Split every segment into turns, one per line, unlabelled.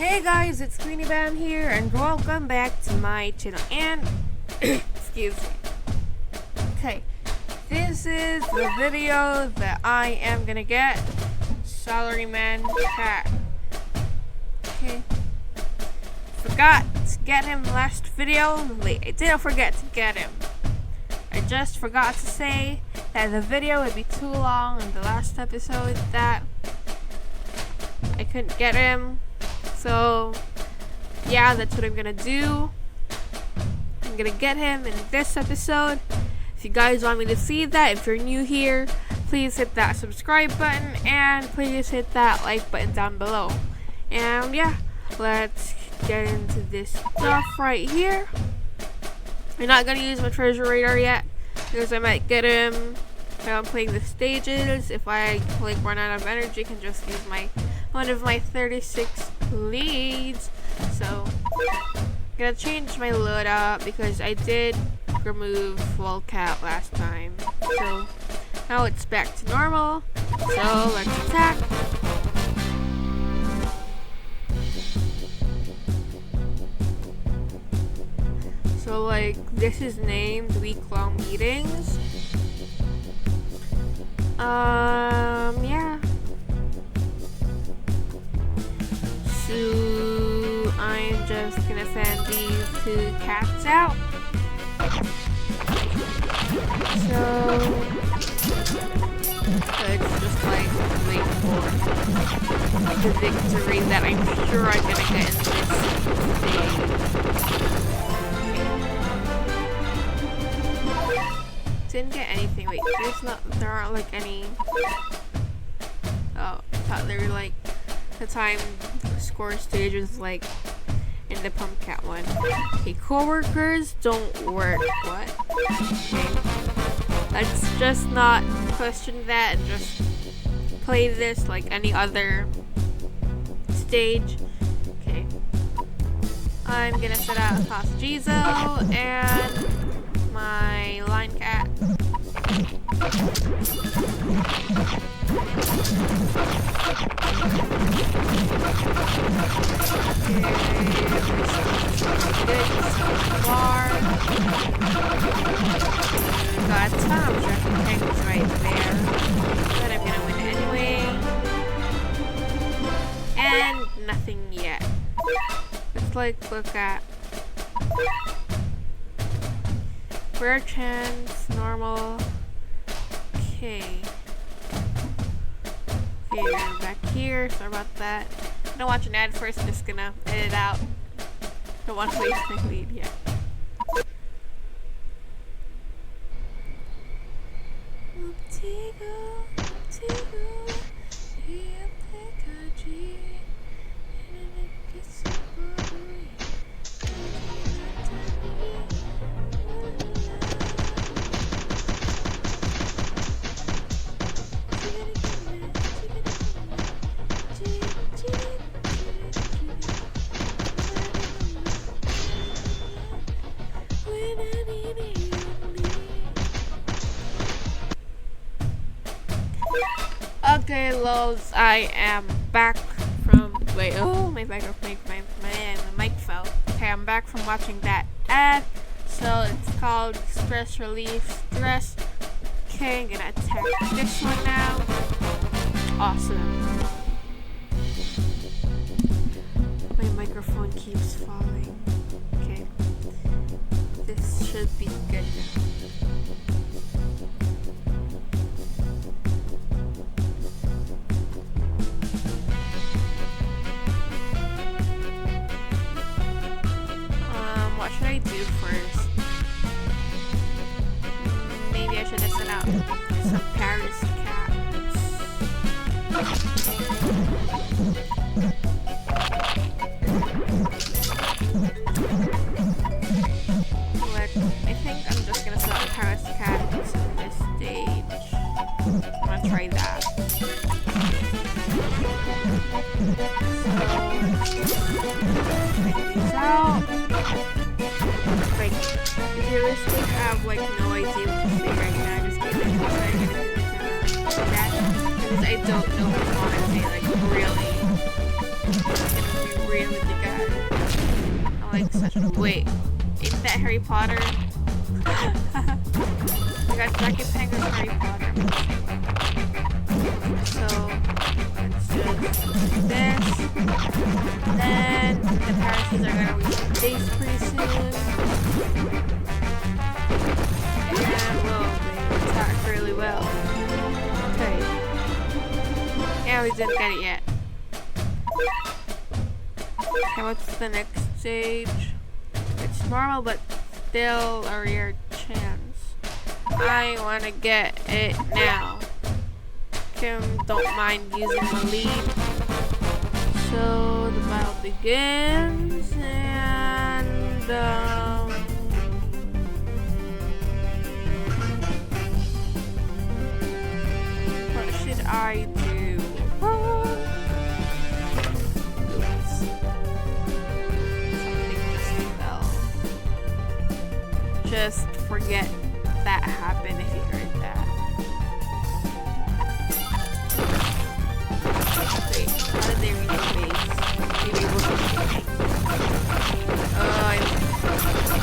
Hey guys, it's Queenie Bam here, and welcome back to my channel. And excuse me. Okay, this is the video that I am gonna get Salaryman cat. Okay, forgot to get him last video. Wait, I didn't forget to get him. I just forgot to say that the video would be too long in the last episode that I couldn't get him. So yeah, that's what I'm gonna do. I'm gonna get him in this episode. If you guys want me to see that, if you're new here, please hit that subscribe button and please hit that like button down below. And yeah, let's get into this stuff right here. I'm not gonna use my treasure radar yet because I might get him while I'm playing the stages. If I like run out of energy, I can just use one of my 36 leads. So I'm gonna change my load up because I did remove Wildcat last time. So now it's back to normal. So let's attack. So like this is named week-long meetings. Yeah. So I'm just gonna send these two cats out. So let's just like wait for the victory that I'm sure I'm gonna get in this stage. Didn't get anything. Wait, there aren't like any. Oh, I thought they were like the time score stage was like in the pump cat one. Okay, coworkers don't work. What? Okay. Let's just not question that and just play this like any other stage. Okay. I'm gonna set out Jizo and my line cat. Got a ton of tracking things right there, but I'm gonna win anyway. And nothing yet. Let's like look at rare chance, normal. Okay. Okay, we're back here. Sorry about that. I'm gonna watch an ad first. I'm just gonna edit it out. Don't want to waste my lead yet. Okay, lows, I am back from, wait, oh, my microphone, my mic fell. Okay, I'm back from watching that ad. So it's called Stress Relief Stress. Okay, I'm gonna attack this one now. Awesome. My microphone keeps falling. Okay, this should be good now. What should I do first? Maybe I should have sent out some Paris cats. I think I'm just gonna send out Paris cats in this stage. I'm gonna try that. So, take these out. Like, realistically, I have like no idea what to say right now. I just gave it that because I don't know what I want to say. Like, really, it's gonna be really like such a wait. Isn't that Harry Potter? I got Jacket Penguin Harry Potter. So let's just this. Then the parachutes are gonna reach base pretty soon. And well, they attack really well. Okay. Yeah, we didn't get it yet. Okay, what's the next stage? It's normal, but still a rare chance. I want to get it now. Kim don't mind using the lead. So the battle begins, and what should I do? Oops. Something just fell. Just forget that happened if you heard that. Wait, how did they reach the base? Maybe we'll see.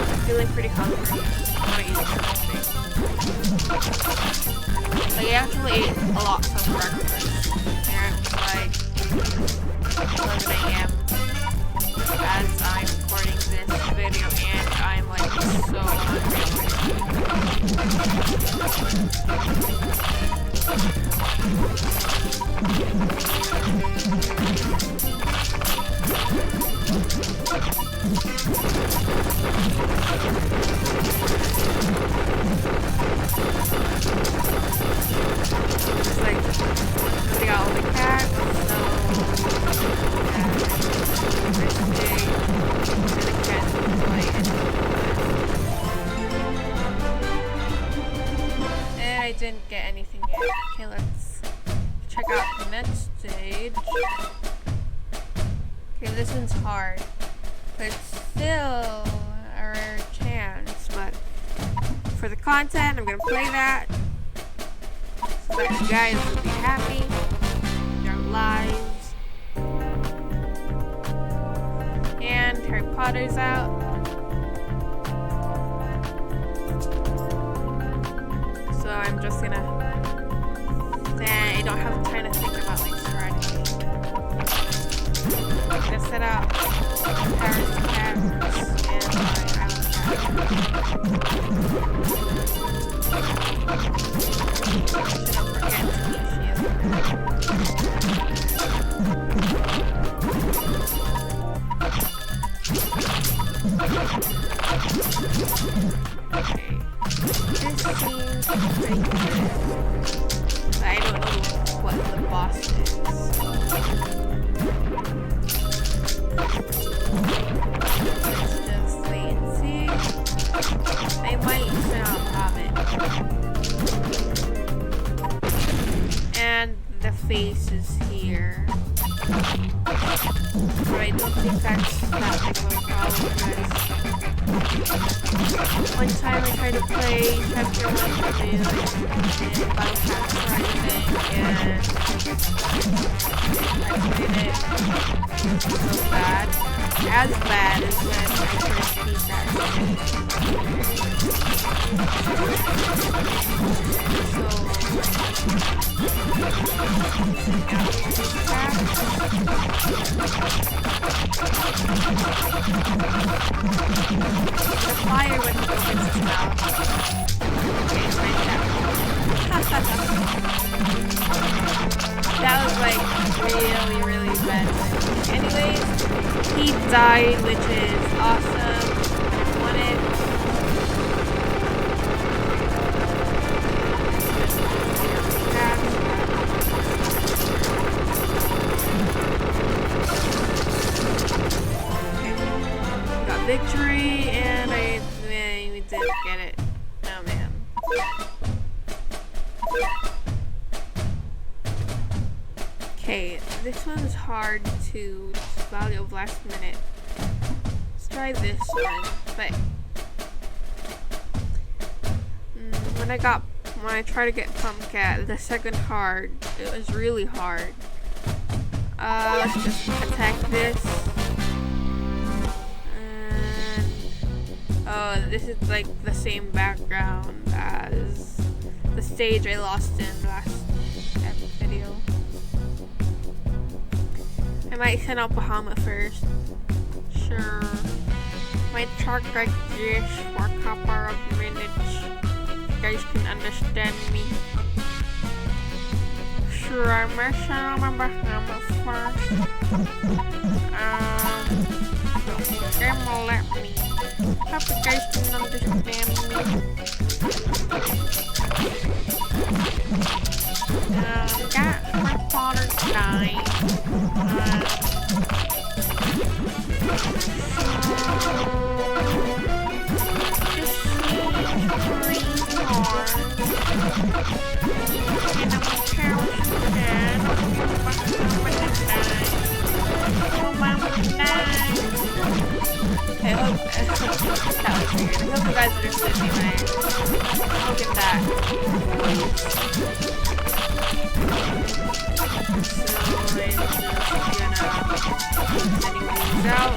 I'm feeling pretty hungry. I want to eat something. Like, I actually ate a lot for breakfast. And it's like 11 a.m. as I'm recording this video, and I'm like so hungry. It's like we got all the cats, so and I didn't get anything yet. Okay, let's check out the next stage. Okay, this one's hard, but it's still a rare chance. But for the content, I'm gonna play that so that you guys will be happy with your lives. And Harry Potter's out. So I'm just gonna. I don't have time to think about my strategy. I'm gonna set up Paris cats and my island cat. Shouldn't forget Tanisha. Okay. This seems pretty good. But I don't know what the boss is. Let's just wait and see. I might have it. And the face is here. But I don't think that's that big of a problem, because one time I tried to play Chapter 1 and Bypass or anything, and I played it so bad. As bad as when I first beat that game. The fire when he opens his mouth. Okay, it's right there. That was like really, really bad. Anyways, he died, which is awesome. I won it. Victory, and we didn't get it. Oh man. Okay, this one's hard to value of last minute. Let's try this one. But when I tried to get Pumpcat, the second hard, it was really hard. Let's just attack this. this is like the same background as the stage I lost in last video. I might send out Bahama first. Sure. Might talk like this for a couple of minutes. You guys can understand me. Sure, I might send out my Bahama first. They won't let me. Hope you guys can understand me. Got my father died. I hope that was weird. I hope you guys understood me when I look at that. So I'm just gonna sending these out.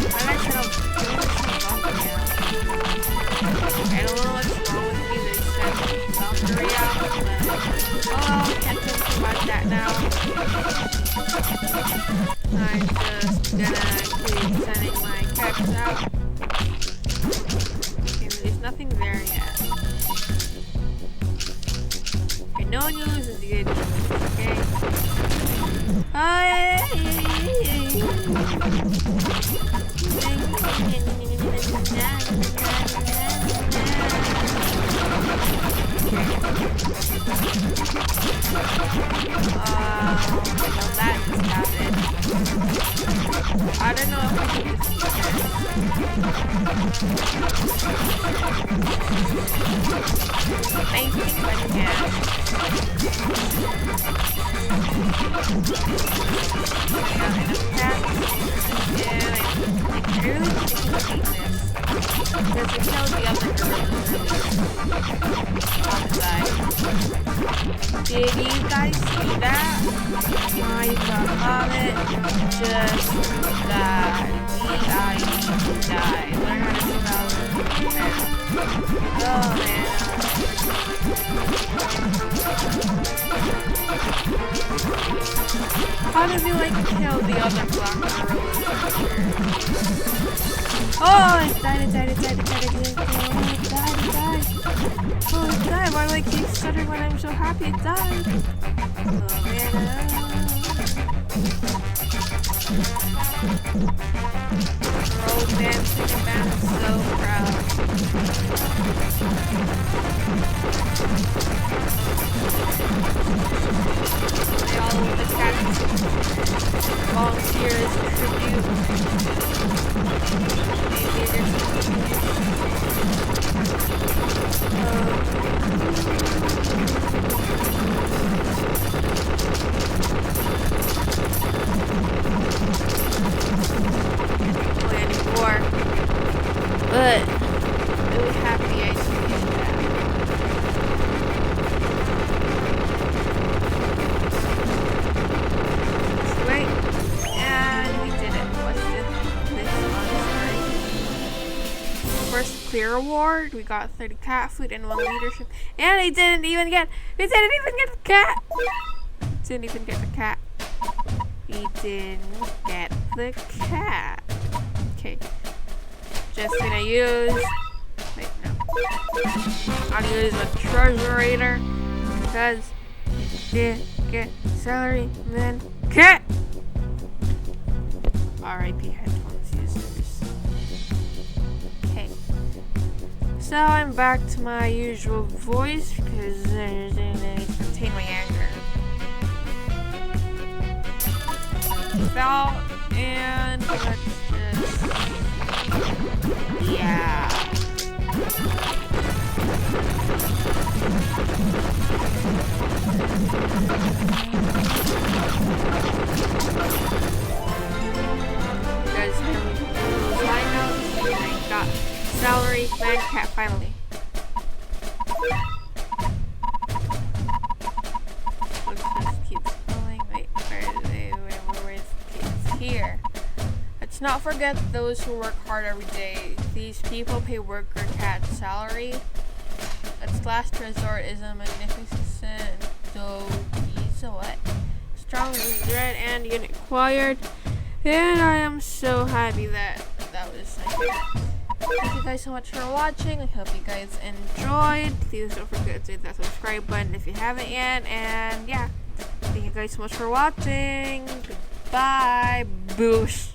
I like to know I don't know what's wrong with me. They said Valkyrie out, but oh, can't think about that now. I'm just gonna keep sending my text out. Okay, there's nothing there yet. Okay, no news is good news, okay? Well, that just happened. I don't know if I can defeat her. I think I can. I got enough cats, and I really think I can defeat this. Because it killed the other gorillas on the side. Did you guys see that? My Bahamut just died. D-I-E-D-I. Learn how to spell it. Oh man. How did you like kill the other black gorillas here? Oh, it died. Oh, it died. Why do I keep stuttering when I'm so happy it died? Oh, man. Romancing and I'm so proud. All of the cats volunteer as tribute. Maybe there's anymore. But really happy I did that. Wait, and we did it. What's this one? First clear award. We got 30 cat food and 1 leadership. And we didn't even get the cat. Didn't even get the cat. We didn't get the cat. Okay. Just gonna use. Wait, no. I'll use a treasurator because it did get Salaryman cat. R.I.P. headphones users. Okay. So I'm back to my usual voice because I contain my anger. Fell and let's just yeah. You guys hear me? Flying out and I got Salaryman cat finally. Let's just keep scrolling. Wait, where is it? Where's it? It's here. Let's let's not forget those who work hard every day. These people pay worker cat salary. Its last resort is a magnificent so what? Strong dread and unit acquired. And I am so happy that was like thank you guys so much for watching. I hope you guys enjoyed. Please don't forget to hit that subscribe button if you haven't yet. And yeah, thank you guys so much for watching. Goodbye. Boosh.